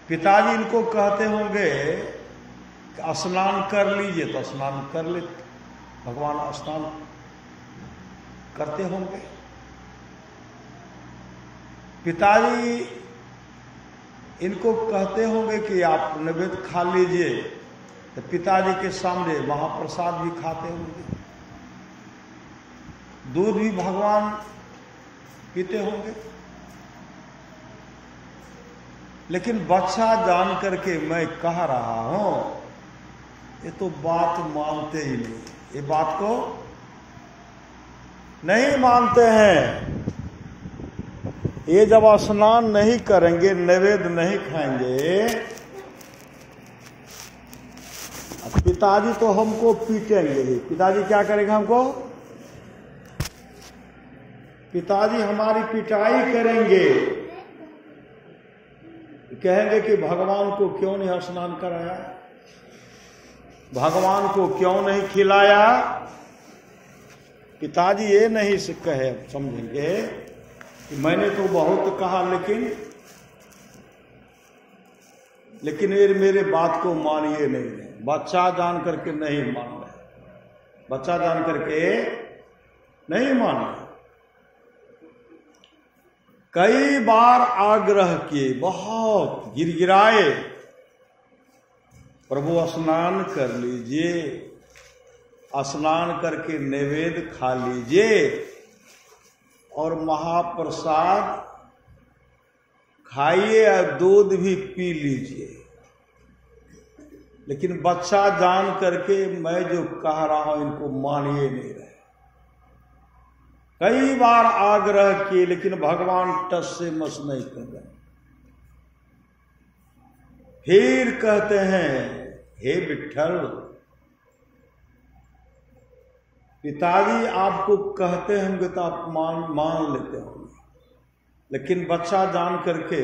पिताजी इनको कहते होंगे कि स्नान कर लीजिए, तो स्नान कर लेते, भगवान स्नान करते होंगे। पिताजी इनको कहते होंगे कि आप नैवेद्य खा लीजिए, तो पिताजी के सामने महाप्रसाद भी खाते होंगे, दूध भी भगवान पीते होंगे। लेकिन बच्चा जान करके मैं कह रहा हूं, ये तो बात मानते ही नहीं, ये बात को नहीं मानते हैं। ये जब स्नान नहीं करेंगे, नैवेद्य नहीं खाएंगे, पिताजी तो हमको पीटेंगे ही। पिताजी क्या करेंगे हमको? पिताजी हमारी पिटाई करेंगे, कहेंगे कि भगवान को क्यों नहीं स्नान कराया, भगवान को क्यों नहीं खिलाया। पिताजी ये नहीं से कहे, समझेंगे कि मैंने तो बहुत कहा, लेकिन ये मेरे बात को मानिए नहीं। बच्चा जान करके नहीं मान रहे, बच्चा जान करके नहीं मान रहे। कई बार आग्रह किए, बहुत गिरगिराए, प्रभु स्नान कर लीजिए, स्नान करके नैवेद्य खा लीजिए और महाप्रसाद खाइए और दूध भी पी लीजिए। लेकिन बच्चा जान करके मैं जो कह रहा हूं इनको मानिए नहीं रहे। कई बार आग्रह किए, लेकिन भगवान टस से मस नहीं कर रहे। फिर कहते हैं, हे विठ्ठल, पिताजी आपको कहते होंगे तो आप मान लेते होंगे, लेकिन बच्चा जान करके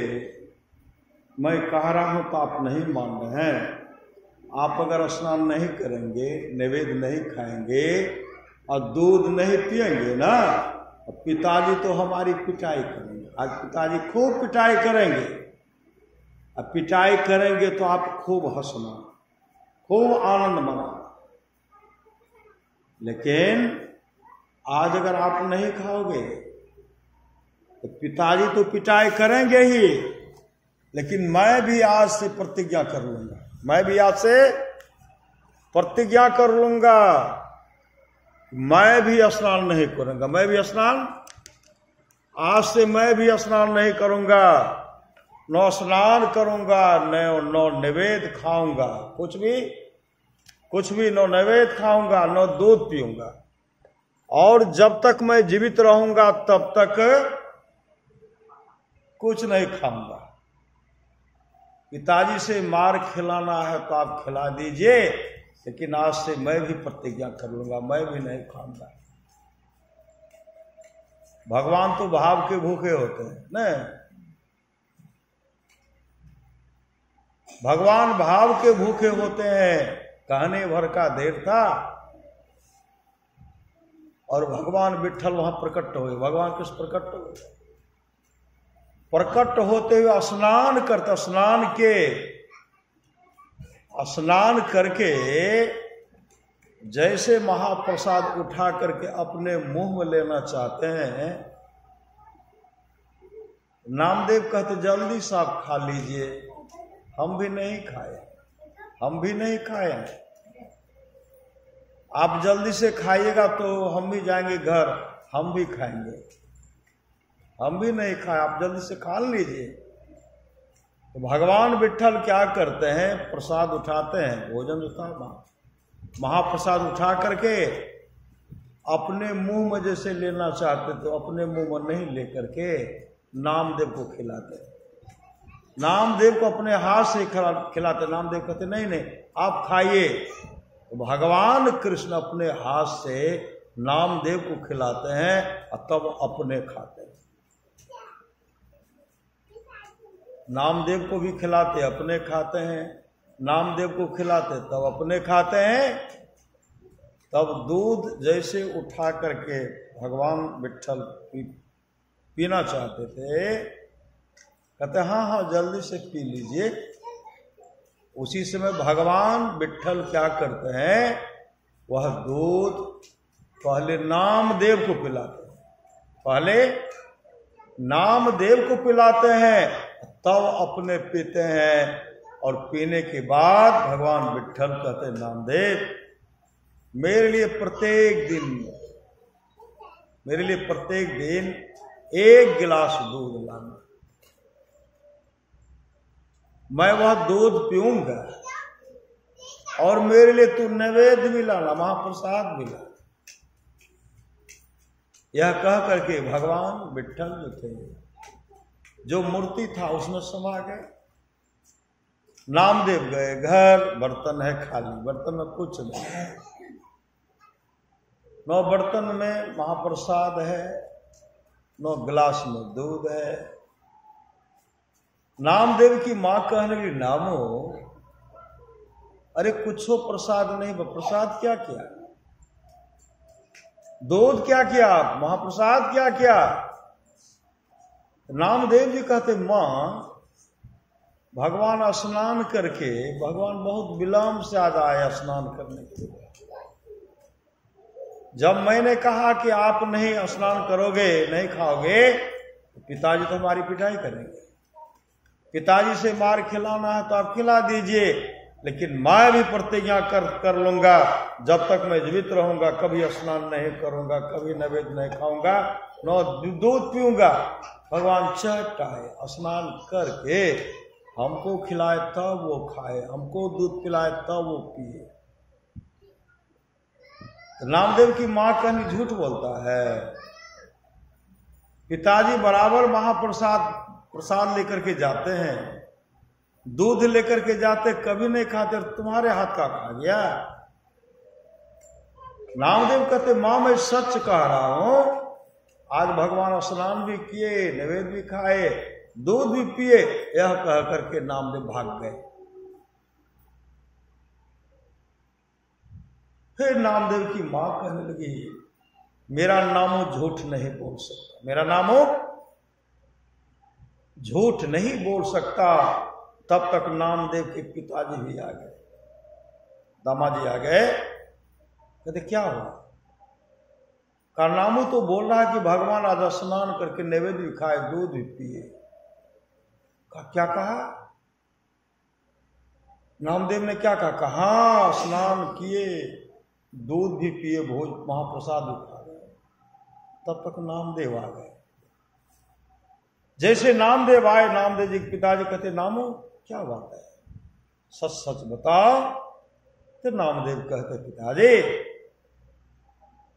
मैं कह रहा हूं तो आप नहीं मान रहे हैं। आप अगर स्नान नहीं करेंगे, नैवेद्य नहीं खाएंगे और दूध नहीं पिएंगे ना, पिताजी तो हमारी पिटाई करेंगे। आज पिताजी खूब पिटाई करेंगे, अब पिटाई करेंगे तो आप खूब हंसना, खूब आनंद मनाना। लेकिन आज अगर आप नहीं खाओगे तो पिताजी तो पिटाई करेंगे ही, लेकिन मैं भी आज से प्रतिज्ञा कर लूंगा, मैं भी आज से प्रतिज्ञा कर लूंगा, मैं भी स्नान नहीं करूंगा। मैं भी स्नान, आज से मैं भी स्नान नहीं करूंगा, न स्नान करूंगा, न नैवेद्य खाऊंगा, कुछ भी न नैवेद्य खाऊंगा, न दूध पीऊंगा। और जब तक मैं जीवित रहूंगा तब तक कुछ नहीं खाऊंगा। पिताजी से मार खिलाना है तो आप खिला दीजिए, लेकिन आज से मैं भी प्रतिज्ञा कर लूंगा, मैं भी नहीं खाऊंगा। भगवान तो भाव के भूखे होते हैं न, भगवान भाव के भूखे होते हैं। कहने भर का देर था और भगवान विठ्ठल वहां प्रकट हुए। भगवान किस प्रकट हुए? प्रकट होते हुए स्नान करते, स्नान करके जैसे महाप्रसाद उठा करके अपने मुंह में लेना चाहते हैं, नामदेव कहते जल्दी से आप खा लीजिए। हम भी नहीं खाए। आप जल्दी से खाइएगा तो हम भी जाएंगे घर, हम भी खाएंगे। हम भी नहीं खाए, आप जल्दी से खा लीजिए। तो भगवान विठ्ठल क्या करते हैं? प्रसाद उठाते हैं, भोजन जो था महाप्रसाद उठा करके अपने मुंह में जैसे लेना चाहते तो अपने मुंह में नहीं लेकर के नामदेव को खिलाते। नामदेव को अपने हाथ से खिलाते। नामदेव कहते नहीं आप खाइए। तो भगवान कृष्ण अपने हाथ से नामदेव को खिलाते हैं और तब अपने खाते हैं। नामदेव को भी खिलाते, अपने खाते हैं। नामदेव को खिलाते तब अपने खाते हैं। तब दूध जैसे उठा करके भगवान विठ्ठल पीना चाहते थे, कहते हाँ हाँ जल्दी से पी लीजिए। उसी समय भगवान विट्ठल क्या करते हैं, वह दूध पहले नामदेव को पिलाते हैं, पहले नामदेव को पिलाते हैं, तब अपने पीते हैं। और पीने के बाद भगवान विट्ठल कहते हैं, नामदेव मेरे लिए प्रत्येक दिन 1 गिलास दूध लाना, मैं वह दूध पीऊंगा, और मेरे लिए तू नैवेद्य भी लाना, महाप्रसाद भी लाना। यह कह करके भगवान विट्ठल जो थे, जो मूर्ति था उसमें समा गए। नामदेव गए घर, बर्तन है खाली, बर्तन में कुछ नहीं है। 9 बर्तन में महाप्रसाद है, 9 गिलास में दूध है। नामदेव की मां कहने लगी, नामो अरे कुछ हो प्रसाद नहीं, प्रसाद क्या किया, दूध क्या किया, महाप्रसाद क्या किया। नामदेव जी कहते, मां भगवान स्नान करके, भगवान बहुत विलंब से आज आए स्नान करने के लिए। जब मैंने कहा कि आप नहीं स्नान करोगे, नहीं खाओगे, तो पिताजी तो हमारी पिटाई करेंगे। पिताजी से मार खिलाना है तो आप खिला दीजिए, लेकिन मैं भी प्रतिज्ञा कर लूंगा, जब तक मैं जीवित रहूंगा कभी स्नान नहीं करूंगा, कभी नैवेद्य नहीं खाऊंगा, न दूध पीऊंगा। भगवान चट आए, स्नान करके हमको खिलाए तब वो खाए, हमको दूध पिलाए तब वो पिए। तो नामदेव की मां कहनी झूठ बोलता है। पिताजी बराबर प्रसाद लेकर के जाते हैं, दूध लेकर के जाते, कभी नहीं खाते, तुम्हारे हाथ का खा गया। नामदेव कहते, मां मैं सच कह रहा हूं, आज भगवान स्नान भी किए, नैवेद्य भी खाए, दूध भी पिए। यह कह करके नामदेव भाग गए। फिर नामदेव की मां कहने लगी, मेरा नामो झूठ नहीं बोल सकता, मेरा नामो झूठ नहीं बोल सकता। तब तक नामदेव के पिताजी भी आ गए, दामाजी आ गए। कहते क्या हुआ, का नामू तो बोल रहा है कि भगवान आज स्नान करके नैवेद्य भी खाए, दूध भी पिए। क्या कहा नामदेव ने, क्या कहा स्नान किए, दूध भी पिए, भोज महाप्रसाद भी खा गए। तब तक नामदेव आ गए। जैसे नामदेव आए, नामदेव जी के पिताजी कहते, नामो क्या बात है, सच सच बताओ। तो नामदेव कहते, पिताजी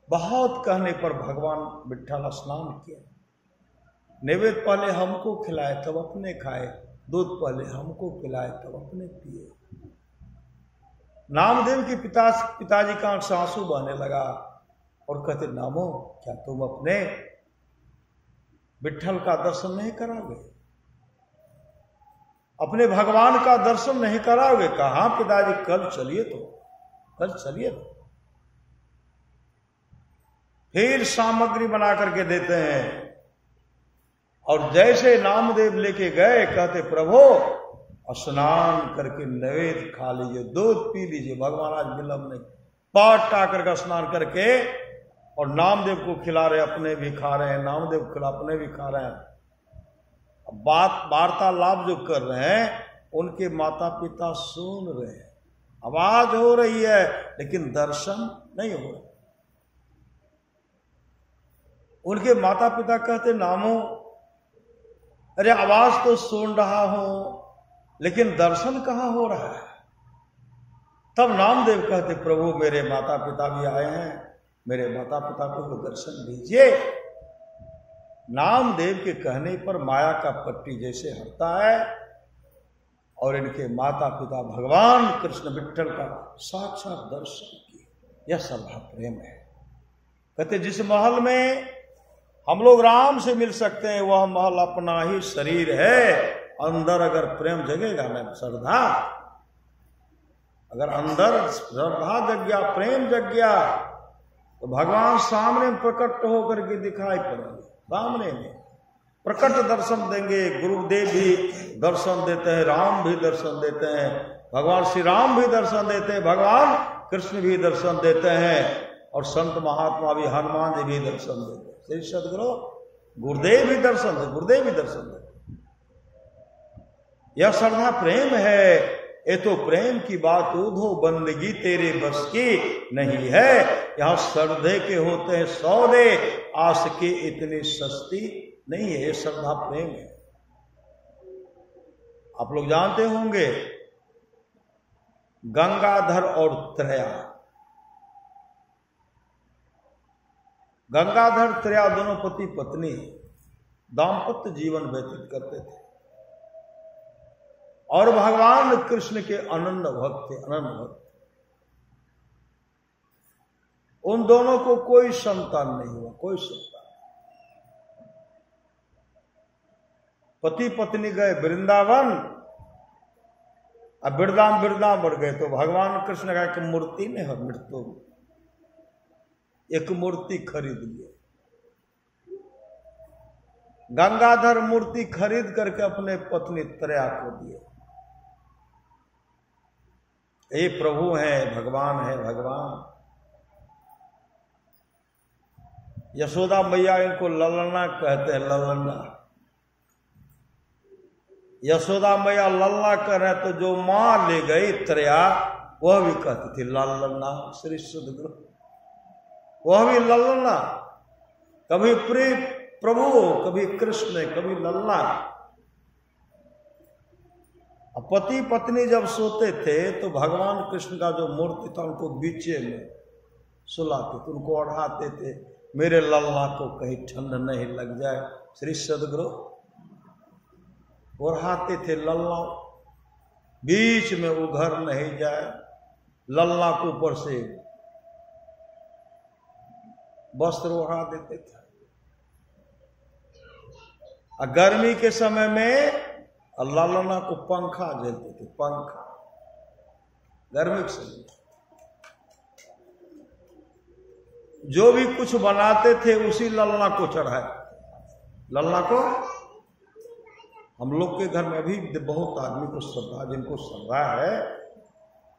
बहुत कहने पर भगवान विट्ठल स्नान किया, नैवेद्य पहले हमको खिलाए तब अपने खाए, दूध पहले हमको खिलाए तब अपने पिए। नामदेव के पिताजी का आंख से आंसू बहने लगा और कहते, नामो क्या तुम अपने विट्ठल का दर्शन नहीं कराओगे, अपने भगवान का दर्शन नहीं कराओगे। कहा पिताजी, कल चलिए तो। फिर सामग्री बना करके देते हैं, और जैसे नामदेव लेके गए, कहते प्रभु स्नान करके नैवेद्य खा लीजिए, दूध पी लीजिए, भगवान आज विलंब नहीं। पाट टाकर का स्नान करके और नामदेव को खिला रहे, अपने भी खा रहे हैं, नामदेव को खिला, अपने भी खा रहे हैं। वार्तालाप जो कर रहे हैं, उनके माता पिता सुन रहे हैं, आवाज हो रही है, लेकिन दर्शन नहीं हो रहा। उनके माता पिता कहते, नामो अरे आवाज तो सुन रहा हूं, लेकिन दर्शन कहां हो रहा है। तब नामदेव कहते, प्रभु मेरे माता पिता भी आए हैं, मेरे माता पिता को दर्शन दीजिए। नामदेव के कहने पर माया का पट्टी जैसे हटता है, और इनके माता पिता भगवान कृष्ण विट्ठल का साक्षात दर्शन किए। यह श्रद्धा प्रेम है। कहते जिस महल में हम लोग राम से मिल सकते हैं, वह महल अपना ही शरीर है। अंदर अगर प्रेम जगेगा ना, श्रद्धा, अगर अंदर श्रद्धा जग गया, प्रेम जग गया, तो भगवान सामने प्रकट होकर के दिखाई पड़ेंगे, सामने में। प्रकट दर्शन देंगे। गुरुदेव भी दर्शन देते हैं, राम भी दर्शन देते हैं, भगवान श्री राम भी दर्शन देते हैं, भगवान कृष्ण भी दर्शन देते हैं, और संत महात्मा भी, हनुमान जी भी दर्शन देते हैं। श्री सदगुरु गुरुदेव भी दर्शन दे, गुरुदेव भी दर्शन देते। यह श्रद्धा प्रेम है। ये तो प्रेम की बात उधो बंदगी तेरे बस की नहीं है। यहां श्रद्धे के होते हैं सौदे, आस के इतनी सस्ती नहीं है। ये श्रद्धा प्रेम है। आप लोग जानते होंगे गंगाधर और त्रया, गंगाधर त्रया दोनों पति पत्नी दाम्पत्य जीवन व्यतीत करते थे और भगवान कृष्ण के अनन्य भक्त थे, अनन्य भक्त। उन दोनों को कोई संतान नहीं हुआ, कोई संतान। पति पत्नी गए वृंदावन, अब वृंदावन गए तो भगवान कृष्ण का एक मूर्ति नहीं है, मृत्यु एक मूर्ति खरीद लिए। गंगाधर मूर्ति खरीद करके अपने पत्नी त्रया को दिए। ये प्रभु है, भगवान है, भगवान। यशोदा मैया इनको ललना कहते हैं, ललना। यशोदा मैया लल्ला कर रहे तो जो मां ले गई त्रया, वह भी कहती थी ललना। श्री सद्गुरु वह भी ललना, कभी प्रिय प्रभु, कभी कृष्ण, कभी लल्ला। पति पत्नी जब सोते थे तो भगवान कृष्ण का जो मूर्ति था उनको बीचे में सुलाते थे, उनको ओढ़ाते थे, मेरे लल्ला को कहीं ठंड नहीं लग जाए। श्री सद्गुरु ओढ़ाते थे, लल्ला बीच में उघर नहीं जाए, लल्ला को ऊपर से वस्त्र ओढ़ा देते थे। गर्मी के समय में ललना को पंखा झेलते थे, पंखा गर्मी के समय। जो भी कुछ बनाते थे उसी ललना को चढ़ाए। ललना को हम लोग के घर में अभी बहुत आदमी को श्रद्धा, जिनको श्रद्धा है,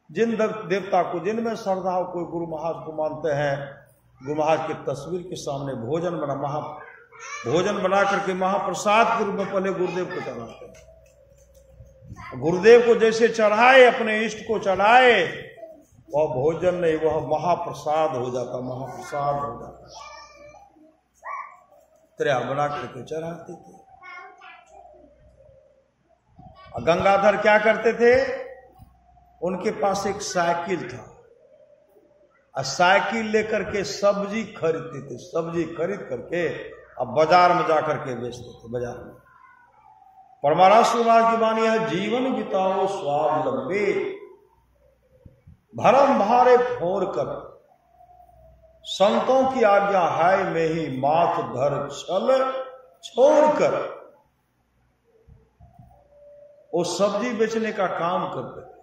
जिन देवता को, जिनमें श्रद्धा हो, कोई गुरु महाराज को मानते हैं, गुरु महाराज की तस्वीर के सामने भोजन बना करके महाप्रसाद के रूप में पहले गुरुदेव को चढ़ाते हैं। गुरुदेव को जैसे चढ़ाए, अपने इष्ट को चढ़ाए, वह भोजन नहीं, वह महाप्रसाद हो जाता, महाप्रसाद हो जाता। त्रया बना करके चढ़ाते थे। गंगाधर क्या करते थे, उनके पास एक साइकिल था, और साइकिल लेकर के सब्जी खरीदते थे। सब्जी खरीद करके अब बाजार में जाकर के बेचते थे, बाजार में। परमाराष्ट्र की वाणी है, जीवन बिताओ स्वाद लंबे, भरम भारे फोर कर, संतों की आज्ञा है में ही माथ धर छल छोड़ कर। वो सब्जी बेचने का काम करते थे।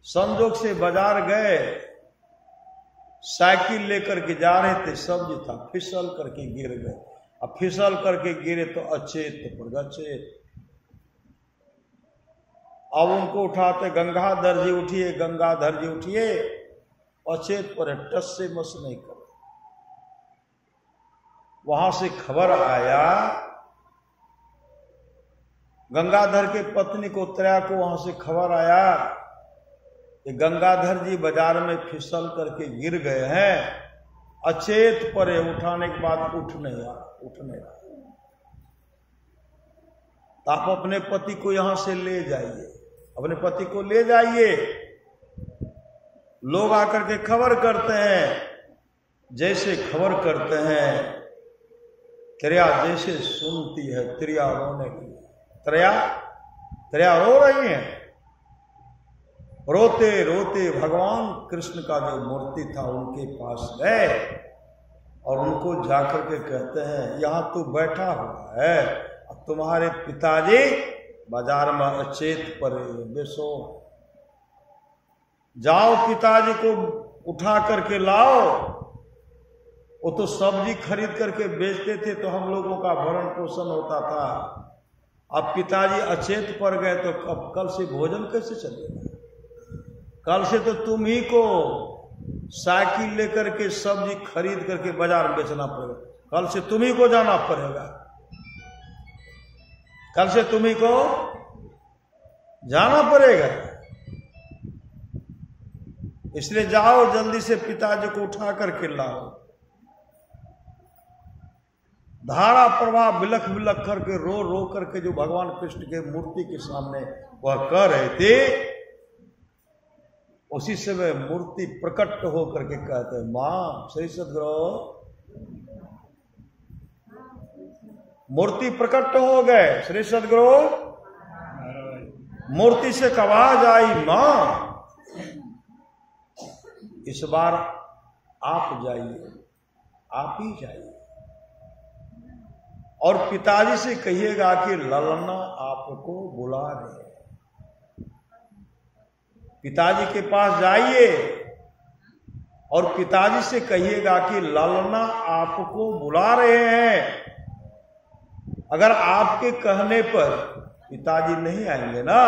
संजोग से बाजार गए, साइकिल लेकर के जा रहे थे, सब्जी था, फिसल करके गिर गए। अब फिसल करके गिरे तो अचेत पड़ गए, अचेत। अब उनको उठाते, गंगाधर जी उठिए, गंगाधर जी उठिए, अचेत पर टस से मस नहीं कर। वहां से खबर आया, गंगाधर के पत्नी को, त्रया को वहां से खबर आया कि गंगाधर जी बाजार में फिसल करके गिर गए हैं, अचेत परे, उठाने के बाद उठ नहीं रहा। तो आप अपने पति को यहां से ले जाइए, अपने पति को ले जाइए। लोग आकर के खबर करते हैं, जैसे खबर करते हैं, त्रया जैसे सुनती है, त्रया रोने की, त्रया रो रही है। रोते रोते भगवान कृष्ण का जो मूर्ति था उनके पास गए और उनको जाकर के कहते हैं, यहां तू बैठा हुआ है, अब तुम्हारे पिताजी बाजार में अचेत पड़े, बेसो, जाओ पिताजी को उठा करके लाओ। वो तो सब्जी खरीद करके बेचते थे तो हम लोगों का भरण पोषण होता था। अब पिताजी अचेत पड़ गए तो अब कल से भोजन कैसे चलेगा? कल से तो तुम ही को साइकिल लेकर के सब्जी खरीद करके बाजार में बेचना पड़ेगा। कल से तुम ही को जाना पड़ेगा। कल से तुम ही को जाना पड़ेगा। इसलिए जाओ जल्दी से पिताजी को उठा करके लाओ। धारा प्रवाह बिलख बिलख करके रो रो करके जो भगवान कृष्ण के मूर्ति के सामने वह कर रहे थे, उसी समय मूर्ति प्रकट हो करके कहते हैं, मां श्री सद्गुरु मूर्ति प्रकट हो गए। श्री सद्गुरु मूर्ति से आवाज आई, मां इस बार आप जाइए, आप ही जाइए और पिताजी से कहिएगा कि ललना आपको बुला रहे हैं। पिताजी के पास जाइए और पिताजी से कहिएगा कि ललना आपको बुला रहे हैं। अगर आपके कहने पर पिताजी नहीं आएंगे ना,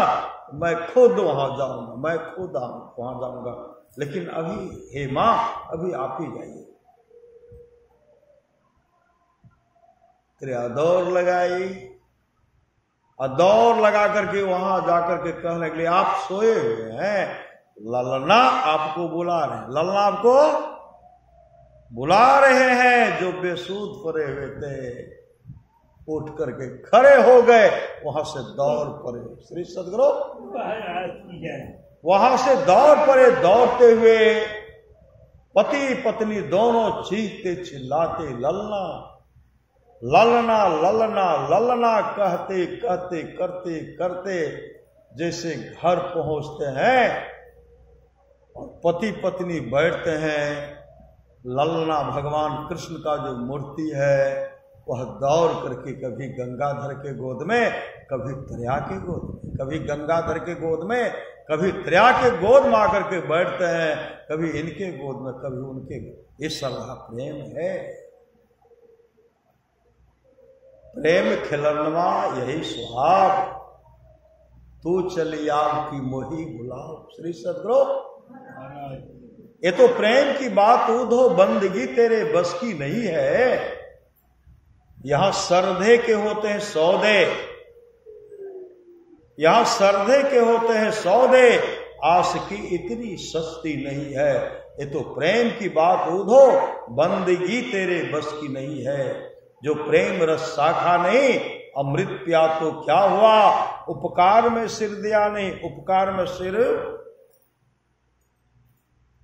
मैं खुद वहां जाऊंगा, मैं खुद वहां जाऊंगा। लेकिन अभी हे मां, अभी आप ही जाइए। तेरा दौड़ लगाई और दौड़ लगा करके वहां जाकर के कहने के लिए, आप सोए हुए हैं, ललना आपको बुला रहे हैं, ललना आपको बुला रहे हैं। जो बेसूध पड़े हुए थे उठ करके खड़े हो गए, वहां से दौड़ पड़े। श्री सद्गुरु वहां से दौड़ पड़े। दौड़ते हुए पति पत्नी दोनों चीखते चिल्लाते ललना ललना ललना ललना कहते कहते करते करते जैसे घर पहुंचते हैं और पति पत्नी बैठते हैं। ललना भगवान कृष्ण का जो मूर्ति है वह दौड़ करके कभी गंगाधर के गोद में, कभी त्रिया के गोद में, कभी गंगाधर के गोद में, कभी त्रिया के गोद में आकर के बैठते हैं, कभी इनके गोद में, कभी उनके। ये सदा प्रेम है। प्रेम खिलनवा यही सुहाग, तू चली आग की मोही गुलाब। श्री सद्गुरु ये तो प्रेम की बात उधो बंदगी तेरे बस की नहीं है। यहां सरधे के होते हैं सौदे, यहां सरधे के होते हैं सौदे, आस की इतनी सस्ती नहीं है। ये तो प्रेम की बात उधो बंदगी तेरे बस की नहीं है। जो प्रेम रस शाखा नहीं, अमृत पिया तो क्या हुआ। उपकार में सिर दिया नहीं, उपकार में सिर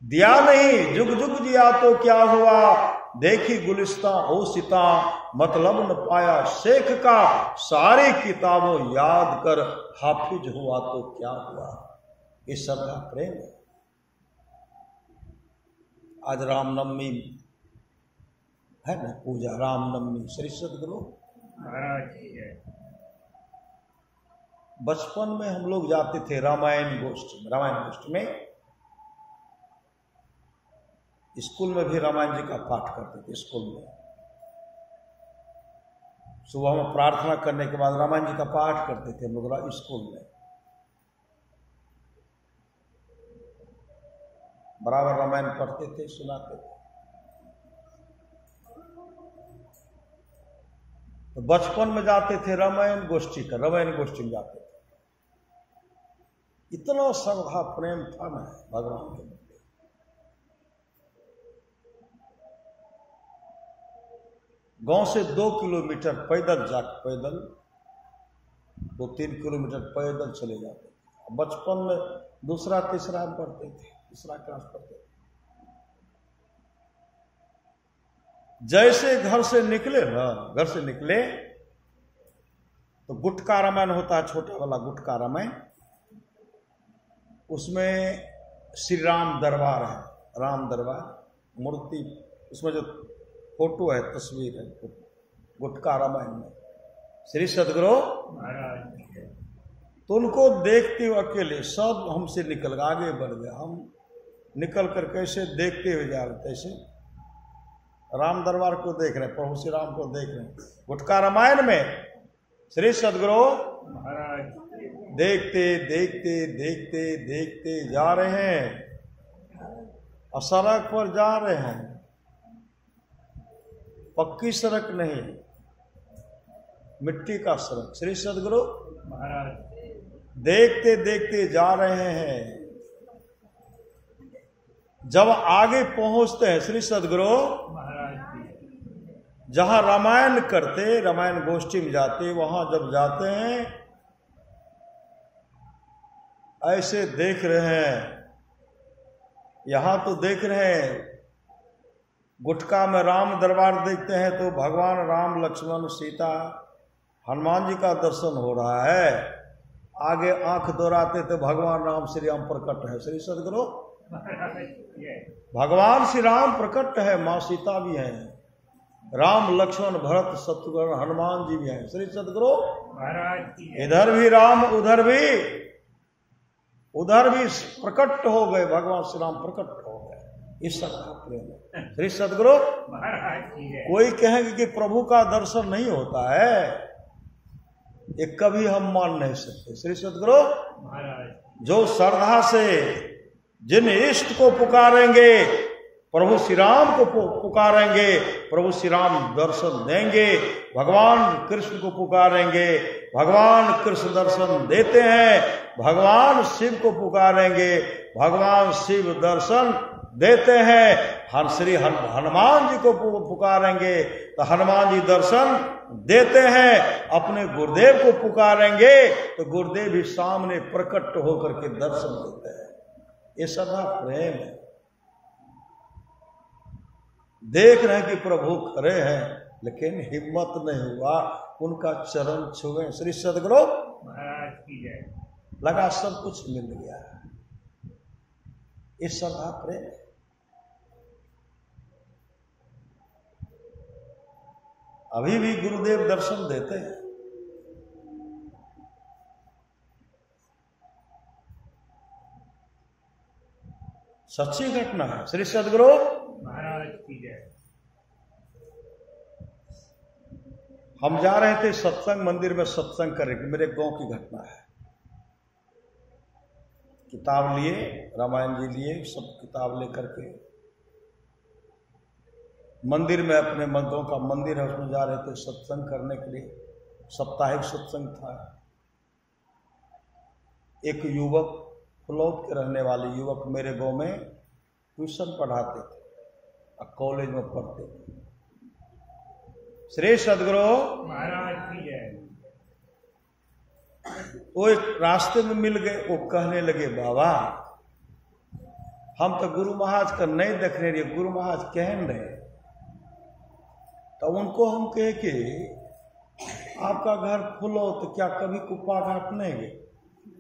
दिया नहीं, जुग जुग जिया तो क्या हुआ। देखी गुलिस्ता ओसिता, मतलब न पाया शेख का। सारी किताबों याद कर, हाफिज हुआ तो क्या हुआ। ये सबका प्रेम है। आज रामनवमी है ना, पूजा रामनवमी। श्री सद्गुरु बचपन में हम लोग जाते थे रामायण गोष्ठी में। रामायण गोष्ठी में स्कूल में भी रामायण जी का पाठ करते थे। स्कूल में सुबह में प्रार्थना करने के बाद रामायण जी का पाठ करते थे हम लोग स्कूल में। बराबर रामायण पढ़ते थे, सुनाते थे। तो बचपन में जाते थे रामायण गोष्ठी का, रामायण गोष्ठी में जाते थे। इतना श्रद्धा प्रेम था ना भगवान के। गांव से 2 किलोमीटर पैदल पैदल 2-3 किलोमीटर पैदल चले जाते थे। बचपन में दूसरा तीसरा पढ़ते थे, तीसरा क्लास पढ़ते थे। जैसे घर से निकले ना, घर से निकले तो गुटका रामायण होता है, छोटा वाला गुटका रामायण। उसमें श्री राम दरबार है, राम दरबार मूर्ति, उसमें जो फोटो है, तस्वीर है गुटका रामायण में श्री सद्गुरु महाराज। तो उनको देखते हुए अकेले सब हमसे निकल आगे बढ़ गए। हम निकल कर कैसे देखते हुए जा रहे, कैसे राम दरबार को देख रहे हैं, प्रभु श्री राम को देख रहे हैं। गुटका रामायण में श्री सदगुरु महाराज देखते देखते देखते देखते जा रहे हैं और सड़क पर जा रहे हैं, पक्की सड़क नहीं, मिट्टी का सड़क। श्री सदगुरु महाराज देखते देखते जा रहे हैं। जब आगे पहुंचते हैं श्री सदगुरु महाराज जहां रामायण करते, रामायण गोष्ठी में जाते, वहां जब जाते हैं ऐसे देख रहे हैं, यहां तो देख रहे हैं, गुटका में राम दरबार देखते हैं तो भगवान राम, लक्ष्मण, सीता, हनुमान जी का दर्शन हो रहा है। आगे आंख दोहराते तो भगवान राम श्री राम प्रकट है। श्री सदगुरु भगवान श्री राम प्रकट है, मां सीता भी हैं, राम, लक्ष्मण, भरत, शत्रुघ्न, हनुमान जी भी हैं। श्री सदगुरु महाराज इधर भी राम, उधर भी प्रकट हो गए, भगवान श्री राम प्रकट हो गए। इस का प्रेम है श्री सदगुरु महाराज कोई कहेंगे कि प्रभु का दर्शन नहीं होता है, ये कभी हम मान नहीं सकते। श्री सदगुरु महाराज जो श्रद्धा से जिन इष्ट को पुकारेंगे, प्रभु श्री राम को पुकारेंगे, प्रभु श्री राम दर्शन देंगे। भगवान कृष्ण को पुकारेंगे, भगवान कृष्ण दर्शन देते हैं। भगवान शिव को पुकारेंगे, भगवान शिव दर्शन देते हैं। हर श्री हनुमान जी को पुकारेंगे तो हनुमान जी दर्शन देते हैं। अपने गुरुदेव को पुकारेंगे तो गुरुदेव भी सामने प्रकट होकर के दर्शन देते हैं। ये सदा प्रेम है। देख रहे हैं कि प्रभु खड़े हैं, लेकिन हिम्मत नहीं हुआ उनका चरण छुए। श्री सदगुरु महाराज की जय। लगा सब कुछ मिल गया। ये सदा प्रेम है। अभी भी गुरुदेव दर्शन देते हैं। सच्ची घटना है। श्री सदगुरु महाराज की जय। हम जा रहे थे सत्संग मंदिर में सत्संग करने, मेरे गांव की घटना है। किताब लिए, रामायण जी लिए, सब किताब लेकर के मंदिर में, अपने गांव का मंदिर है उसमें जा रहे थे सत्संग करने के लिए। साप्ताहिक सत्संग था। एक युवक, फुलौत के रहने वाले युवक मेरे गांव में ट्यूशन पढ़ाते थे और कॉलेज में पढ़ते थे। श्री सदगुरु महाराज की जय। वो एक रास्ते में मिल गए। वो कहने लगे, बाबा हम तो गुरु महाराज का नहीं देख रहे, गुरु महाराज कहन रहे। तो उनको हम कहे कि आपका घर फुलो तो क्या कभी कुप्पा घाट नहीं गए?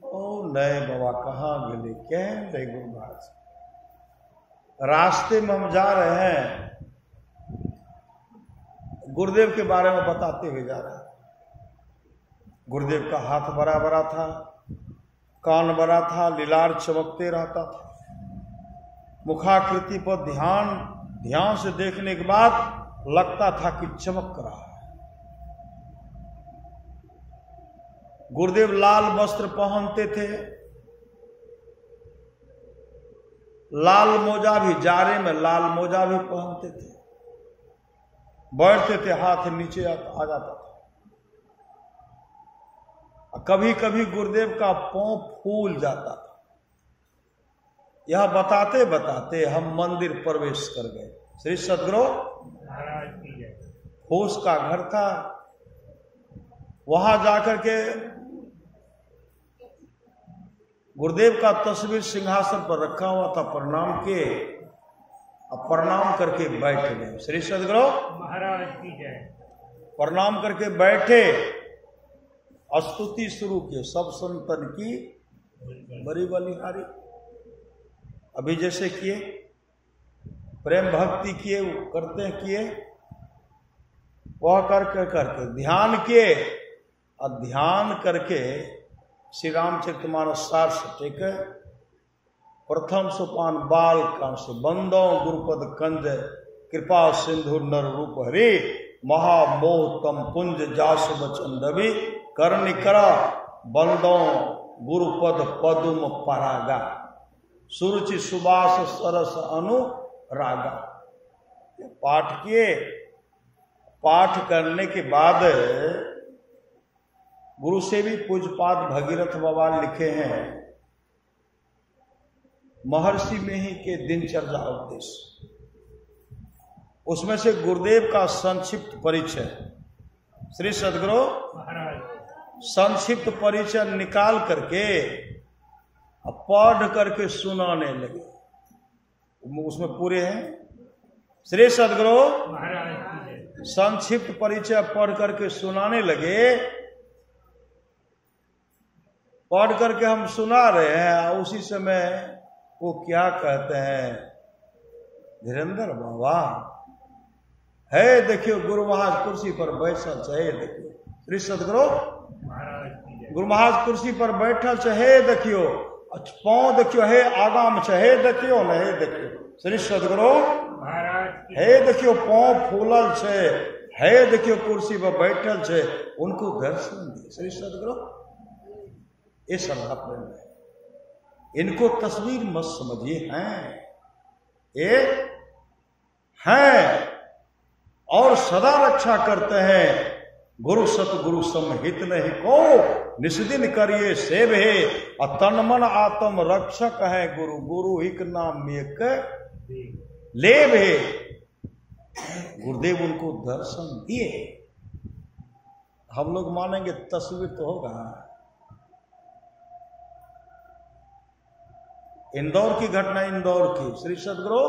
ओ नहीं बाबा, कहाँ गए? कहन रहे गुरु महाराज। रास्ते में हम जा रहे हैं, गुरुदेव के बारे में बताते हुए जा रहे हैं। गुरुदेव का हाथ बड़ा बड़ा था, कान बड़ा था, लीलार चमकते रहता था। मुखाकृति पर ध्यान से देखने के बाद लगता था कि चमक रहा है। गुरुदेव लाल वस्त्र पहनते थे, लाल मोजा भी, जाड़े में लाल मोजा भी पहनते थे। बैठते थे, हाथ नीचे आ जाता था। कभी कभी गुरुदेव का पांव फूल जाता था। यह बताते बताते हम मंदिर प्रवेश कर गए। श्री सदगुरु महाराज की जय। होश का घर था। वहां जाकर के गुरुदेव का तस्वीर सिंहासन पर रखा हुआ था। प्रणाम किए और प्रणाम करके बैठ गए। श्री सदगुरु महाराज की जय। प्रणाम करके बैठे, स्तुति शुरू किए। सब संतन की बड़ी बलिहारी। अभी जैसे किए, प्रेम भक्ति किए, करते किए, वह करके ध्यान किए। और ध्यान करके श्री रामचरितमानस सार से टेके, प्रथम सोपान बाल कांड से बंदो गुरुपद कंज कृपा सिंधु नर रूप हरि महामोह तम पुंज जास बचंदवी करनिकरा बंदों गुरुपद पदुम परागा सुरुचि सुबास सरस अनुरागा। पाठ किए, पाठ करने के बाद गुरु से भी पूज्यपाद भगीरथ बाबा लिखे हैं महर्षि में ही के दिनचर्या उपदेश। उसमें से गुरुदेव का संक्षिप्त परिचय, श्री सद्गुरु संक्षिप्त परिचय निकाल करके पढ़ करके सुनाने लगे। उसमें पूरे हैं श्री सद्गुरु संक्षिप्त परिचय पढ़ करके सुनाने लगे। पढ़ करके हम सुना रहे हैं, उसी समय वो क्या कहते हैं, धीरेन्द्र बाबा है देखियो गुरु महाराज कुर्सी पर बैठल चाहे देखियो, श्री सद्गुरु गुरु महाराज कुर्सी पर बैठल चाहे देखियो, पाँव देखियो है आगाम चाहे देखियो न हे देखियो, श्री सद्गुरु हे देखियो पाँव फूलल छे, है देखियो कुर्सी पर बैठल छे, उनको दर्शन दिए। श्री सद्गुरु ये श्रद्धा प्रेम है, इनको तस्वीर मत समझिए, हैं ये हैं और सदा रक्षा करते हैं। गुरु सतगुरु समहित नहीं को निस्दिन करिए सेव है, तन मन आत्म रक्षक है गुरु, गुरु हिक नाम एक लेव है। गुरुदेव उनको दर्शन दिए। हम लोग मानेंगे तस्वीर तो होगा। इंदौर की घटना, इंदौर की श्री सद्गुरु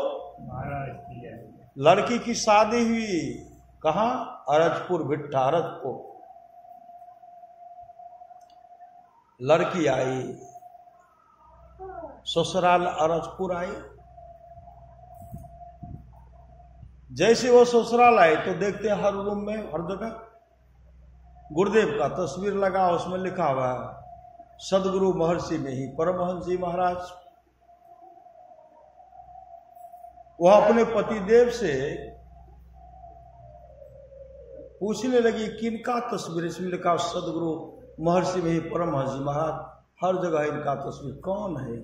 लड़की की शादी हुई कहां, अरजपुर भिट्ठा अरजपुर। लड़की आई ससुराल अरजपुर आई। जैसे वो ससुराल आई तो देखते हैं हर रूम में हर जगह गुरुदेव का तस्वीर लगा, उसमें लिखा हुआ है सदगुरु महर्षि में ही परमहंस जी महाराज। वह अपने पतिदेव से पूछने लगी किनका तस्वीर, इसमें लिखा सदगुरु महर्षि में ही परमहंस जी महाराज, हर जगह इनका तस्वीर कौन है।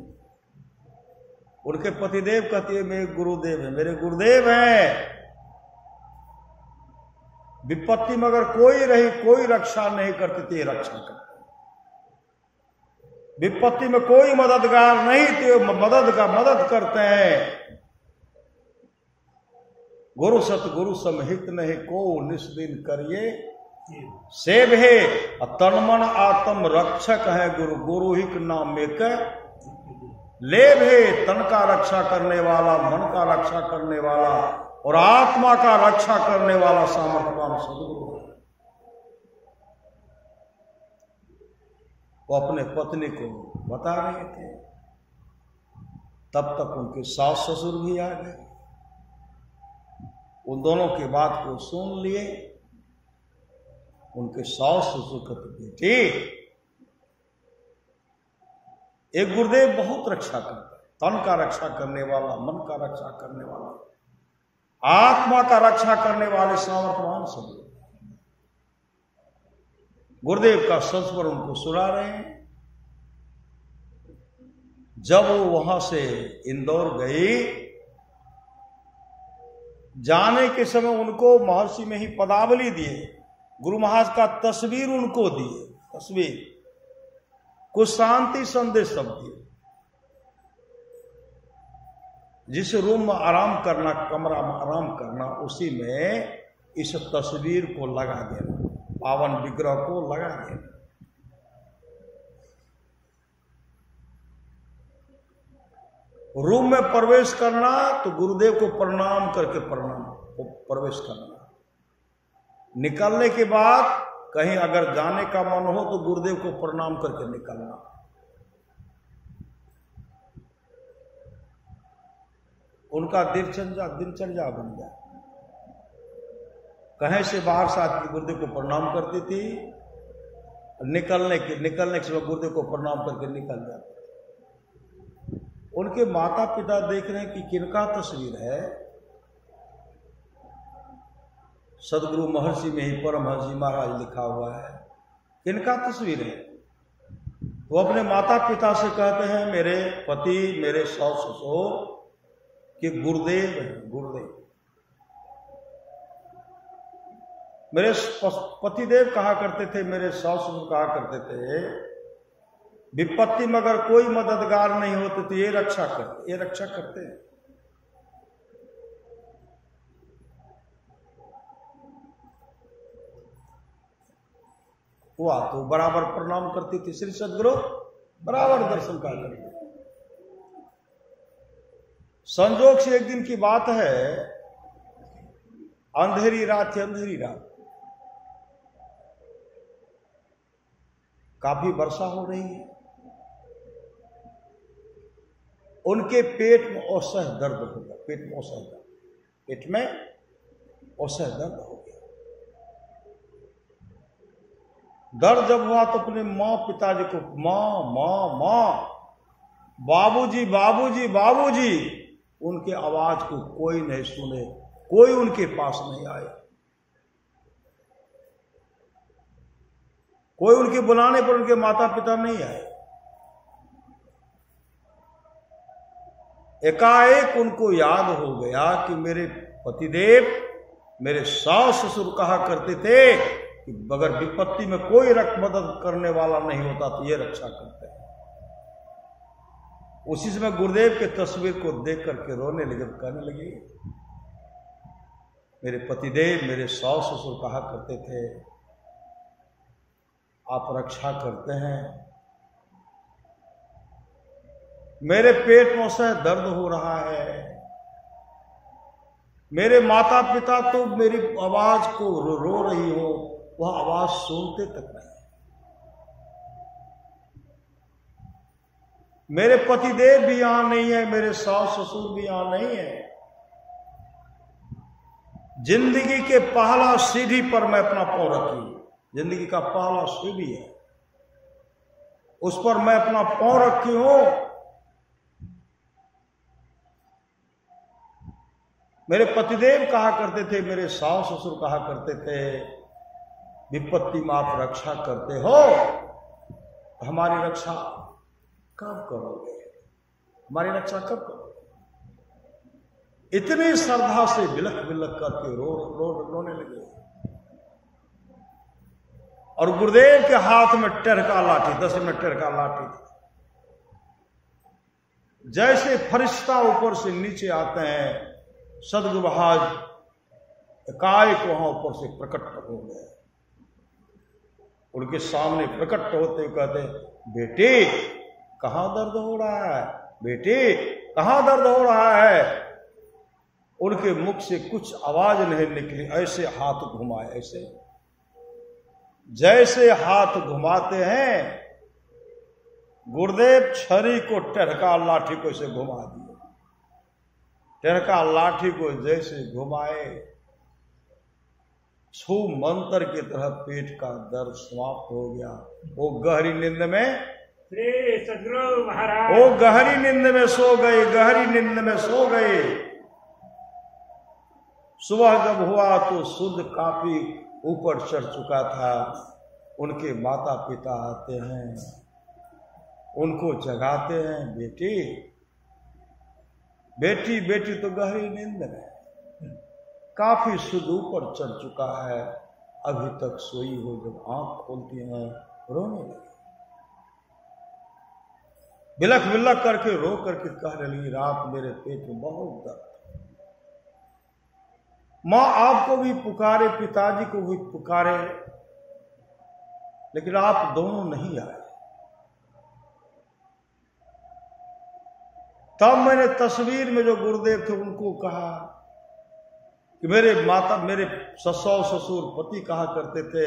उनके पतिदेव कहते हैं मेरे गुरुदेव है, मेरे गुरुदेव हैं। विपत्ति में अगर कोई रही कोई रक्षा नहीं करते थे, रक्षा करते। विपत्ति में कोई मददगार नहीं थे, मदद करते हैं। गुरु सतगुरु समहित नहीं को निस्दिन करिए सेव है, तन मन आत्म रक्षक है गुरु, गुरु ही नाम एक लेव है। तन का रक्षा करने वाला, मन का रक्षा करने वाला और आत्मा का रक्षा करने वाला सामर्थ्यवान सदगुरु है। वो अपने पत्नी को बता रहे थे, तब तक उनके सास ससुर भी आ गए। उन दोनों की बात को सुन लिए। उनके सास ससुर कहते बेटी, एक गुरुदेव बहुत रक्षा करता है, तन का रक्षा करने वाला, मन का रक्षा करने वाला, आत्मा का रक्षा करने वाले सामर्थ्यवान सदगुरु। गुरुदेव का संस्मरण उनको सुना रहे हैं। जब वो वहां से इंदौर गई, जाने के समय उनको महर्षि में ही पदावली दिए, गुरु महाराज का तस्वीर उनको दिए, तस्वीर कुछ शांति संदेश सब दिए। जिस रूम में आराम करना, कमरा में आराम करना, उसी में इस तस्वीर को लगा देना, पावन विग्रह को लगा देना। रूम में प्रवेश करना तो गुरुदेव को प्रणाम करके प्रवेश करना। निकलने के बाद कहीं अगर जाने का मन हो तो गुरुदेव को प्रणाम करके निकलना। उनका दिनचर्या बन गया। कहीं से बाहर से आती गुरुदेव को प्रणाम करती थी, निकलने के समय गुरुदेव को प्रणाम करके निकल जाती। उनके माता पिता देख रहे हैं कि किनका तस्वीर है, सदगुरु महर्षि में ही परमहंस महाराज लिखा हुआ है। किनका तस्वीर है? वो अपने माता पिता से कहते हैं मेरे पति, मेरे सास ससुर के गुरुदेव हैं, गुरुदेव। मेरे पतिदेव कहा करते थे, मेरे सास ससुर कहा करते थे, विपत्ति में अगर कोई मददगार नहीं होते तो ये रक्षा करते, ये रक्षा करते हैं। हुआ तो बराबर प्रणाम करती थी, श्री सदगुरु बराबर दर्शन का करते। संजोग से एक दिन की बात है, अंधेरी रात है, अंधेरी रात, काफी वर्षा हो रही है। उनके पेट में असह्य दर्द हो गया, पेट में असह्य दर्द, पेट में असह्य दर्द हो गया। दर्द जब हुआ तो अपने मां पिताजी को, मां मां मां, बाबूजी बाबूजी बाबूजी, उनके आवाज को कोई नहीं सुने, कोई उनके पास नहीं आए, कोई उनके बुलाने पर उनके माता पिता नहीं आए। एकाएक उनको याद हो गया कि मेरे पतिदेव, मेरे सास ससुर कहा करते थे कि अगर विपत्ति में कोई मदद करने वाला नहीं होता तो ये रक्षा करते हैं। उसी समय गुरुदेव के तस्वीर को देख करके रोने लगे, कहने लगे मेरे पतिदेव, मेरे सास ससुर कहा करते थे आप रक्षा करते हैं, मेरे पेट में से दर्द हो रहा है, मेरे माता पिता तो मेरी आवाज को रो रही हो, वह आवाज सुनते तक नहीं, मेरे पतिदेव भी यहां नहीं है, मेरे सास ससुर भी यहां नहीं है। जिंदगी के पहला सीढ़ी पर मैं अपना पांव रखी, जिंदगी का पहला सीढ़ी है, उस पर मैं अपना पांव रखी हूं। मेरे पतिदेव कहा करते थे, मेरे सास ससुर कहा करते थे, विपत्ति में आप रक्षा करते हो, हमारी रक्षा कब करोगे, हमारी रक्षा कब करोगे? इतनी श्रद्धा से बिलख बिलख करके रोने लगे। और गुरुदेव के हाथ में टेरका लाठी, 10 मिनट टेरका लाठी थी। जैसे फरिश्ता ऊपर से नीचे आते हैं, सदगुरु महाराज एकाएक वहां ऊपर से प्रकट हो गए। उनके सामने प्रकट होते हुए कहते, बेटे कहां दर्द हो रहा है, बेटे कहां दर्द हो रहा है। उनके मुख से कुछ आवाज नहीं निकली, ऐसे हाथ घुमाए, ऐसे जैसे हाथ घुमाते हैं, गुरुदेव छरी को टेरका लाठी को ऐसे घुमा दिए। टेरका लाठी को जैसे घुमाए, छू मंत्र की तरह पेट का दर्द समाप्त हो गया। वो गहरी नींद में, सदगुरु महाराज, वो गहरी नींद में सो गए, गहरी नींद में सो गए। सुबह जब हुआ तो सूर्य काफी ऊपर चढ़ चुका था। उनके माता पिता आते हैं, उनको जगाते हैं, बेटी बेटी बेटी तो गहरी नींद में, काफी सूर्य ऊपर चढ़ चुका है, अभी तक सोई हो। जब आंख खोलती हैं रोने लगी, बिलख बिलख करके रो करके कह रही, रात मेरे पेट में बहुत दर्द। मां आपको भी पुकारे, पिताजी को भी पुकारे, लेकिन आप दोनों नहीं आए। तब मैंने तस्वीर में जो गुरुदेव थे उनको कहा कि मेरे माता, मेरे ससुर ससुर पति कहा करते थे,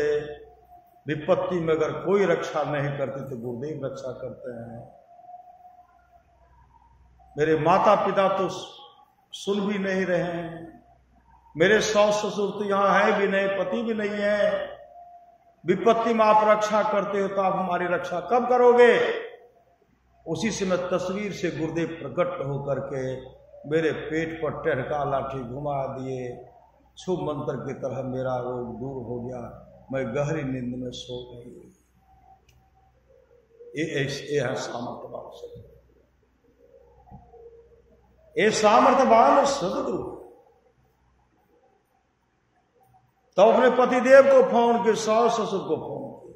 विपत्ति में अगर कोई रक्षा नहीं करते तो गुरुदेव रक्षा करते हैं। मेरे माता पिता तो सुन भी नहीं रहे हैं, मेरे सास ससुर तो यहां है भी नहीं, पति भी नहीं है। विपत्ति में आप रक्षा करते हो तो आप हमारी रक्षा कब करोगे? उसी से मैं तस्वीर से गुरुदेव प्रकट होकर के मेरे पेट पर टेरका लाठी घुमा दिए। शुभ मंत्र की तरह मेरा रोग दूर हो गया, मैं गहरी नींद में सो गई। ये है सामर्थ्यवान सदगुरु, ये सामर्थ्यवान सदगुरु। तो अपने पतिदेव को फोन किए, सास ससुर को फोन किए।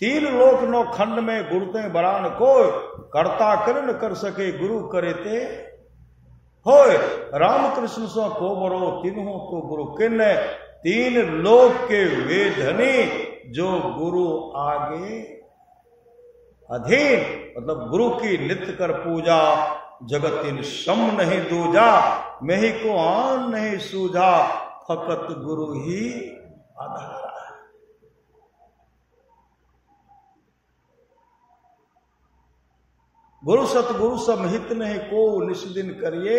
3 लोक 9 खंड में गुरुते बरान को, कर्ता कर न कर सके गुरु करे ते होय। रामकृष्ण सो को बरो तीनों को गुरु किन, 3 लोक के वे धनी जो गुरु आगे अधीन। मतलब गुरु की नित्य कर पूजा, जगत इन सम नहीं दूजा। मैं ही को आन नहीं सूझा, फकत गुरु ही आधारा है। गुरु सतगुरु समहित नहीं को निष्दिन करिए,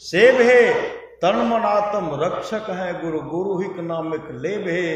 सेव है तन मन आत्म रक्षक है गुरु। गुरु ही के नाम एक लेव है,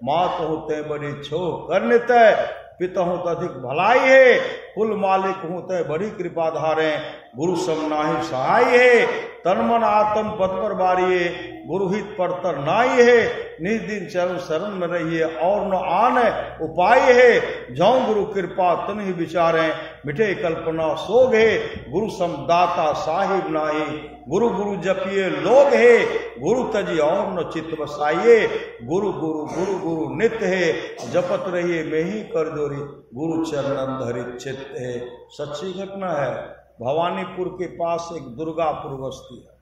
मात होते बड़ी छो करने तय, पिता हो तो अधिक भलाई है। कुल मालिक हूं तय बड़ी कृपा धारे, गुरु समनाही सहाय है। तन मन आत्म पद पर बारिये, गुरु हित परतर नाई है। निज दिन चरण शरण में रहिए, और न आन उपाय है। जौं गुरु कृपा तन ही विचारें, मिठे कल्पना सोग है। गुरु समदाता साहिब नाही, गुरु गुरु जपिए लोग है। गुरु तजी और न चित्त बसाइए, गुरु गुरु गुरु गुरु नित्य है। जपत रहिए मैं ही कर जोरी, गुरु चरणन धरि चित्त है। सच्ची घटना है। भवानीपुर के पास एक दुर्गापुर बस्ती है,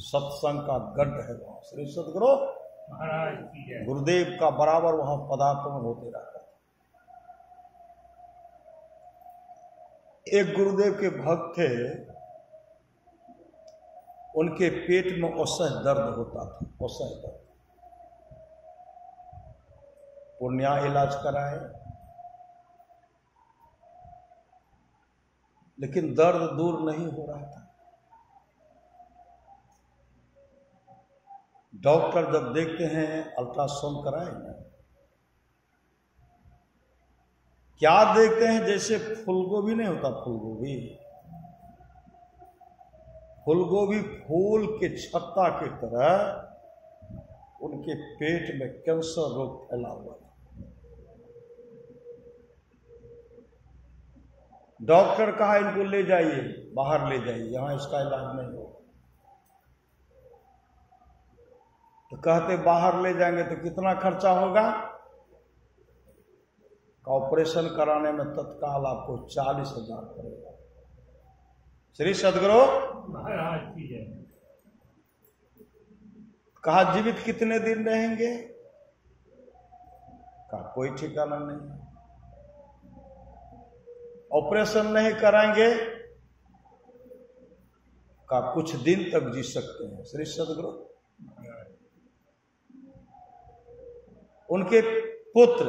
सत्संग का गढ़ है वहां। श्री सदगुरु महाराज की जय। गुरुदेव का बराबर वहां पदार्पण होते रहता था। एक गुरुदेव के भक्त थे, उनके पेट में असह्य दर्द होता था, असह्य दर्द। पूर्णिया इलाज कराए, लेकिन दर्द दूर नहीं हो रहा था। डॉक्टर जब देखते हैं, अल्ट्रासाउंड कराए ना, क्या देखते हैं, जैसे फूलगोभी नहीं होता, फूलगोभी फूलगोभी फूल के छत्ता की तरह उनके पेट में कैंसर रोग फैला हुआ था। डॉक्टर कहा इनको ले जाइए, बाहर ले जाइए, यहां इसका इलाज नहीं होगा। तो कहते बाहर ले जाएंगे तो कितना खर्चा होगा? ऑपरेशन कराने में तत्काल आपको 40,000 पड़ेगा। श्री सदगुरु महाराज की जय। कहा जीवित कितने दिन रहेंगे? कहा कोई ठिकाना नहीं। ऑपरेशन नहीं कराएंगे? कहा कुछ दिन तक जी सकते हैं। श्री सदगुरु उनके पुत्र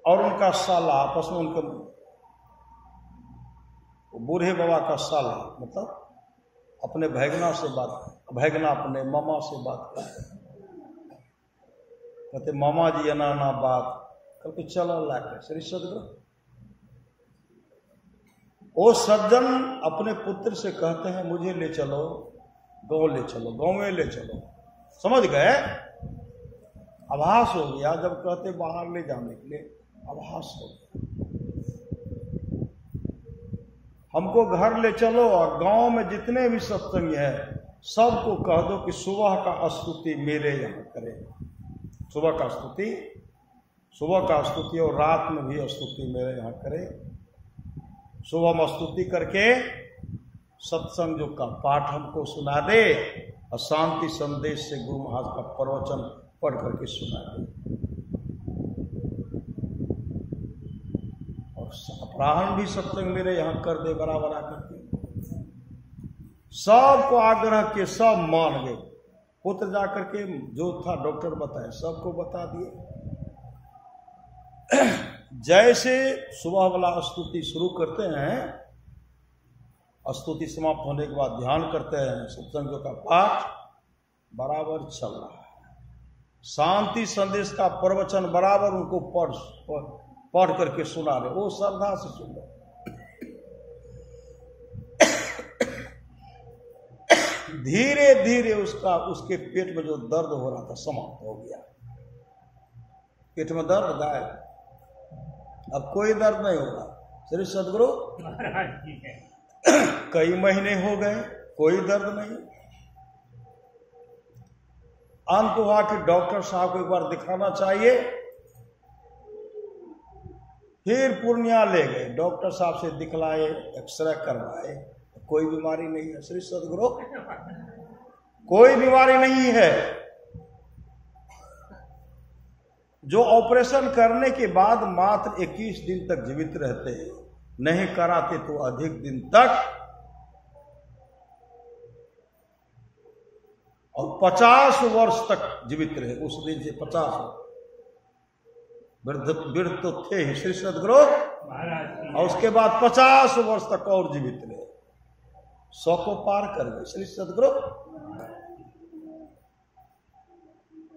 और उनका साला आपस में, उनके बूढ़े बाबा का साला मतलब अपने भैगना से बात, भैगना अपने मामा से बात करते, कहते मामा जी अना बात करके चलो लाके। श्री सदगुरु वो सज्जन अपने पुत्र से कहते हैं मुझे ले चलो, गांव ले चलो, गांव में ले चलो। समझ गए? आभास हो गया। जब कहते बाहर ले जाने के लिए, आभास हो गया। हमको घर ले चलो और गांव में जितने भी सत्संगी हैं सबको कह दो कि सुबह का स्तुति मेरे यहाँ करें। सुबह का स्तुति, सुबह का स्तुति और रात में भी स्तुति मेरे यहाँ करें। सुबह में स्तुति करके सत्संग जो का पाठ हमको सुना दे और शांति संदेश से गुरु महाराज का प्रवचन पढ़ करके सुना दे। और अपराह्न भी सत्संग मेरे यहाँ कर दे बराबर आकर के। सबको आग्रह के सब मान गए। पुत्र जाकर के जो था डॉक्टर बताए सबको बता दिए। जैसे सुबह वाला स्तुति शुरू करते हैं, स्तुति समाप्त होने के बाद ध्यान करते हैं, सत्संग का पाठ बराबर चल रहा है। शांति संदेश का प्रवचन बराबर उनको पढ़ करके सुना रहे, वो श्रद्धा से सुन रहे। धीरे धीरे उसके पेट में जो दर्द हो रहा था समाप्त हो गया। पेट में दर्द गायब, अब कोई दर्द नहीं होगा। श्री सदगुरु महाराज की है। कई महीने हो गए, कोई दर्द नहीं। अंत हुआ कि डॉक्टर साहब को एक बार दिखाना चाहिए। फिर पूर्णिया ले गए, डॉक्टर साहब से दिखलाए, एक्सरे करवाए, कोई बीमारी नहीं है। श्री सदगुरु कोई बीमारी नहीं है। जो ऑपरेशन करने के बाद मात्र 21 दिन तक जीवित रहते हैं, नहीं कराते तो अधिक दिन तक, और 50 वर्ष तक जीवित रहे। उस दिन से 50 वृद्ध तो थे ही श्री सदगुरु, और उसके बाद 50 वर्ष तक और जीवित रहे, 100 को पार कर गए श्री सदगुरु।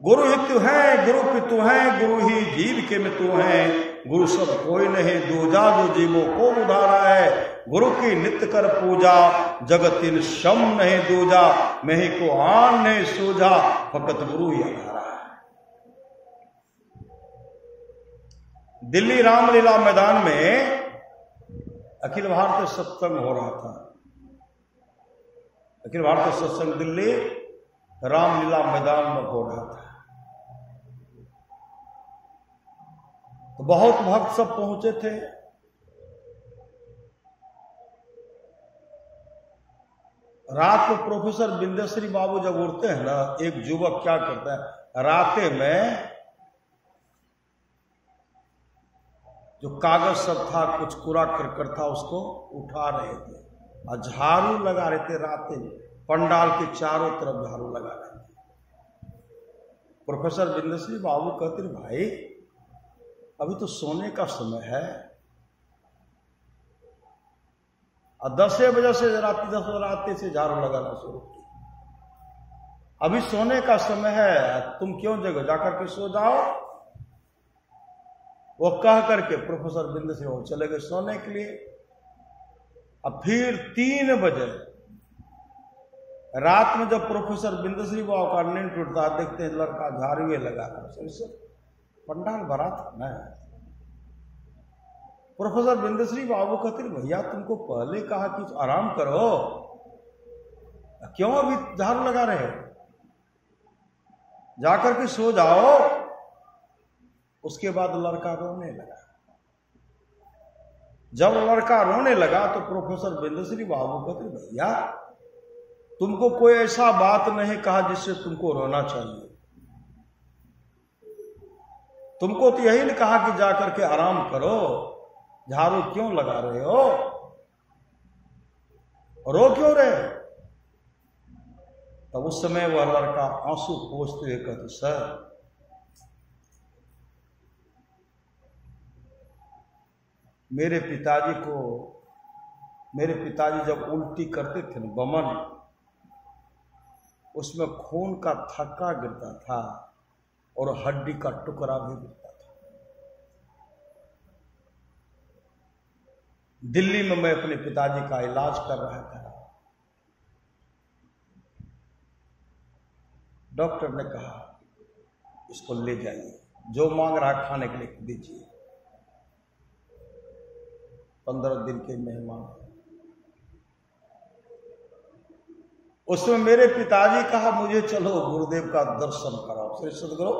गुरु ही तू है, गुरु पितु है, गुरु ही जीव के में तू है, गुरु सब कोई नहीं दूजा, जो जीवों को उधारा है। गुरु की नित्य कर पूजा, जगतिन शम नहीं दूजा, मैं ही को आन नहीं सूझा, फकत गुरु ही आधारा है। दिल्ली रामलीला मैदान में अखिल भारतीय सत्संग हो रहा था। अखिल भारतीय सत्संग दिल्ली रामलीला मैदान में हो रहा था। तो बहुत भक्त सब पहुंचे थे। रात को प्रोफेसर बिंदेश्वरी बाबू जब उठते हैं ना, एक युवक क्या करता है, राते में जो कागज सब था, कुछ कूड़ा करकट था, उसको उठा रहे थे और झाड़ू लगा रहे थे। राते में पंडाल के चारों तरफ झाड़ू लगा रहे थे। प्रोफेसर बिंदेश्वरी बाबू कहते, भाई अभी तो सोने का समय है, और 10 बजे से रात 10 रात से झाड़ू लगाना शुरू किया। अभी सोने का समय है, तुम क्यों जगो, जाकर के सो जाओ। वो कह करके प्रोफेसर बिंदेश्वरी बाबू चले गए सोने के लिए। अब फिर 3 बजे रात में जब प्रोफेसर बिंदेश्वरी बाबू का नींद टूटता, देखते हैं लड़का झाड़ुए लगा रहा, पंडाल भरा था ना। प्रोफेसर बिंदेश्वरी बाबू कहते, भैया तुमको पहले कहा कि आराम करो, क्यों अभी झाड़ू लगा रहे हो, जाकर के सो जाओ। उसके बाद लड़का रोने लगा। जब लड़का रोने लगा तो प्रोफेसर बिंदेश्वरी बाबू कहते, भैया तुमको कोई ऐसा बात नहीं कहा जिससे तुमको रोना चाहिए। तुमको तो यही नहीं कहा कि जाकर के आराम करो, झाड़ू क्यों लगा रहे हो, रो क्यों रहे। तब उस समय वह लड़का आंसू पोंछते हुए कहते, सर मेरे पिताजी जब उल्टी करते थे ना, बमन, उसमें खून का थक्का गिरता था और हड्डी का टुकड़ा भी गिरता था। दिल्ली में मैं अपने पिताजी का इलाज कर रहा था। डॉक्टर ने कहा इसको ले जाइए, जो मांग रहा खाने के लिए दीजिए। 15 दिन के मेहमान। उसमें मेरे पिताजी कहा, मुझे चलो गुरुदेव का दर्शन कराओ। श्री सदगुरु,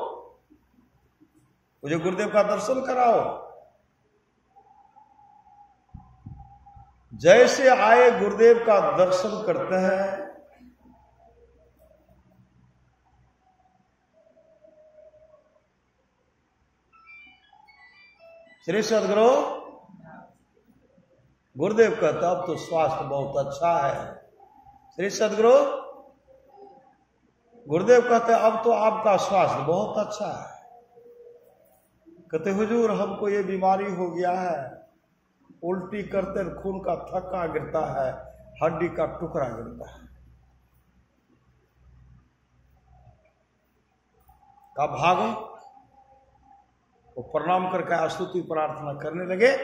मुझे गुरुदेव का दर्शन कराओ। जैसे आए गुरुदेव का दर्शन करते हैं, श्री सदगुरु, गुरुदेव कहता अब तो स्वास्थ्य बहुत अच्छा है। श्री सदगुरु, गुरुदेव कहते अब तो आपका स्वास्थ्य बहुत अच्छा है। कहते हुजूर हमको ये बीमारी हो गया है, उल्टी करते खून का थक्का गिरता है, हड्डी का टुकड़ा गिरता है। का भागो, वो प्रणाम करके स्तुति प्रार्थना करने लगे।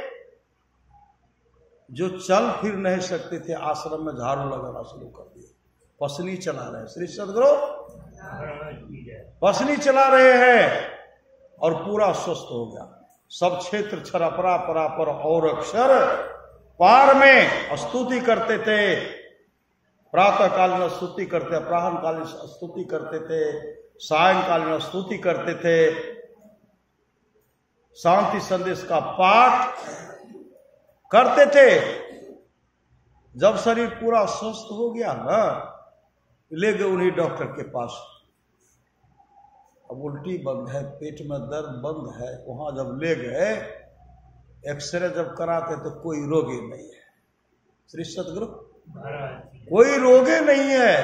जो चल फिर नहीं सकते थे, आश्रम में झाड़ू लगाना शुरू कर दिया। पसनी चला रहे हैं। श्री सदगुरु महाराज की जय। पसनी चला रहे हैं और पूरा स्वस्थ हो गया। सब क्षेत्र छरपरा परापर और अक्षर पार में स्तुति करते थे। प्रातः कालीन स्तुति करते, अपराह्न कालीन स्तुति करते थे, सायंकालीन स्तुति करते थे, शांति संदेश का पाठ करते थे। जब शरीर पूरा स्वस्थ हो गया ना, ले गए उन्हीं डॉक्टर के पास। अब उल्टी बंद है, पेट में दर्द बंद है, वहां जब ले गए एक्सरे जब कराते तो कोई रोगी नहीं है। श्री सतगुरु कोई रोगी नहीं है।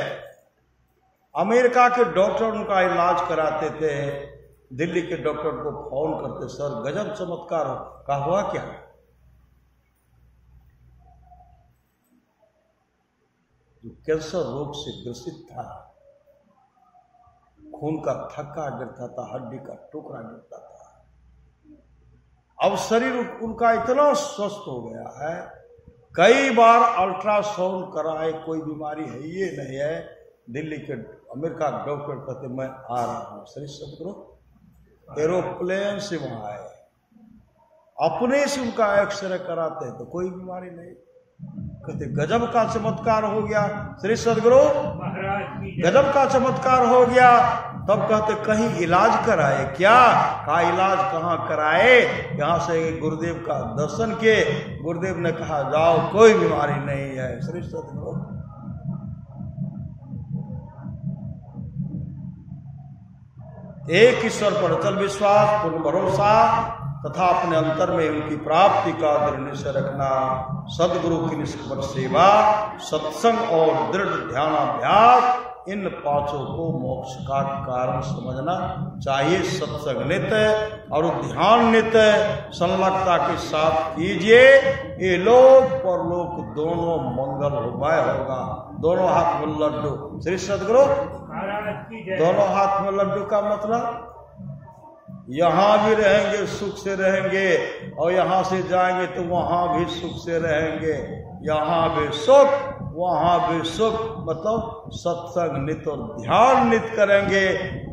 अमेरिका के डॉक्टर उनका इलाज कराते थे, दिल्ली के डॉक्टर को फोन करते, सर गजब चमत्कार हो। कहा हुआ क्या? जो कैंसर रोग से ग्रसित था, खून का थक्का गिरता था, हड्डी का टुकड़ा गिरता था, अब शरीर उनका इतना स्वस्थ हो गया है। कई बार अल्ट्रासाउंड कराए, कोई बीमारी है ये नहीं है। दिल्ली के अमेरिका डॉक्टर कहते मैं आ रहा हूं। श्री सतगुरु एरोप्लेन से वहां आए, अपने से उनका एक्सरे कराते हैं तो कोई बीमारी नहीं। कहते गजब का चमत्कार हो गया। श्री सदगुरु गजब का चमत्कार हो गया। तब कहते कहीं इलाज कराए क्या? कहा इलाज कहाँ कराए, यहां से गुरुदेव का दर्शन किए। गुरुदेव ने कहा जाओ, कोई बीमारी नहीं है। श्री सदगुरु एक ईश्वर पर अचल विश्वास, पूर्ण भरोसा तथा अपने अंतर में उनकी प्राप्ति का दृढ़ निश्चय रखना, सदगुरु की निष्कपट सेवा, सत्संग और दृढ़ ध्यानाभ्यास, इन पांचों को मोक्ष का कारण समझना चाहिए। सत्संग नित्य और ध्यान नित्य संलग्नता के साथ कीजिए। ये लोक परलोक दोनों मंगलमय होगा। दोनों हाथ में लड्डू। श्री सदगुरु दोनों हाथ में लड्डू का मतलब यहां भी रहेंगे सुख से रहेंगे, और यहां से जाएंगे तो वहां भी सुख से रहेंगे। यहां भी सुख वहां भी सुख, मतलब सत्संग नित्य और ध्यान नित्य करेंगे,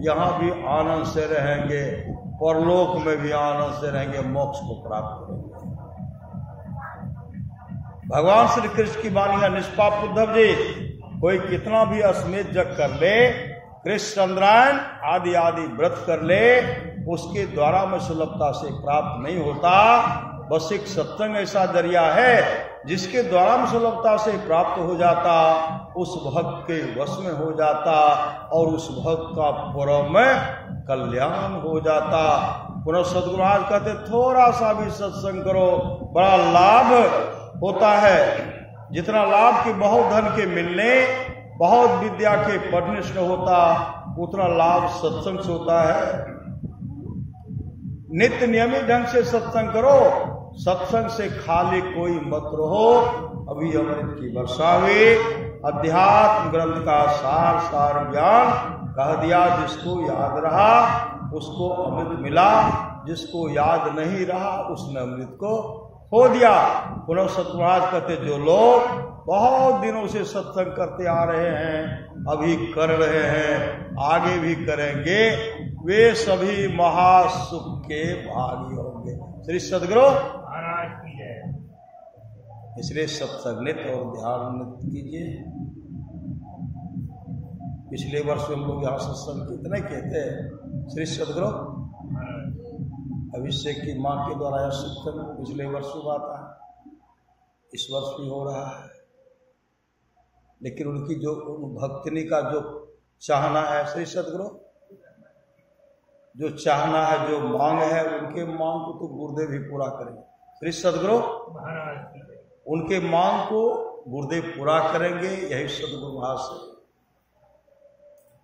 यहां भी आनंद से रहेंगे, परलोक में भी आनंद से रहेंगे, मोक्ष को प्राप्त करेंगे। भगवान श्री कृष्ण की वाणी है, निष्पाप उद्धव जी, कोई कितना भी अश्वमेध जग कर ले, कृष्ण चंद्रायन आदि आदि व्रत कर ले, उसके द्वारा में सुलभता से प्राप्त नहीं होता। बस एक सत्संग ऐसा जरिया है जिसके द्वारा में सुलभता से प्राप्त हो जाता, उस भक्त के वश में हो जाता, और उस भक्त का परम में कल्याण हो जाता। पुनः सदगुरु आज कहते थोड़ा सा भी सत्संग करो, बड़ा लाभ होता है। जितना लाभ की बहुत धन के मिलने, बहुत विद्या के पढ़ने से होता, उतना लाभ सत्संग से होता है। नित्य नियमित ढंग से सत्संग करो, सत्संग से खाली कोई मत रहो। अभी अमृत की वर्षा हुई, अध्यात्म ग्रंथ का सार सार ज्ञान कह दिया। जिसको याद रहा उसको अमृत मिला, जिसको याद नहीं रहा उसने अमृत को खो दिया। पुनः सतराज कहते जो लोग बहुत दिनों से सत्संग करते आ रहे हैं, अभी कर रहे हैं, आगे भी करेंगे, वे सभी महासुख के भागी होंगे। श्री सदगुरु महाराज की जय। इसलिए सत्संग नित्य और ध्यान नित्य कीजिए। पिछले वर्ष हम लोग यहाँ सत्संग कितने कहते हैं। श्री सदगुरु अभिषेक की मां के द्वारा यह सत्संग पिछले वर्ष हुआ था, इस वर्ष भी हो रहा है। लेकिन उनकी जो भक्तिनी का जो चाहना है, श्री सदगुरु जो चाहना है, जो मांग है, उनके मांग को तो गुरुदेव ही पूरा करेंगे। श्री सदगुरु उनके मांग को गुरुदेव पूरा करेंगे। यही सदगुरु महाराज से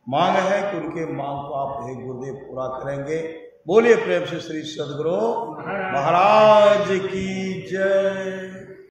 मांग है कि उनके मांग को आप हे गुरुदेव पूरा करेंगे। बोलिए प्रेम से श्री सदगुरु महाराज की जय।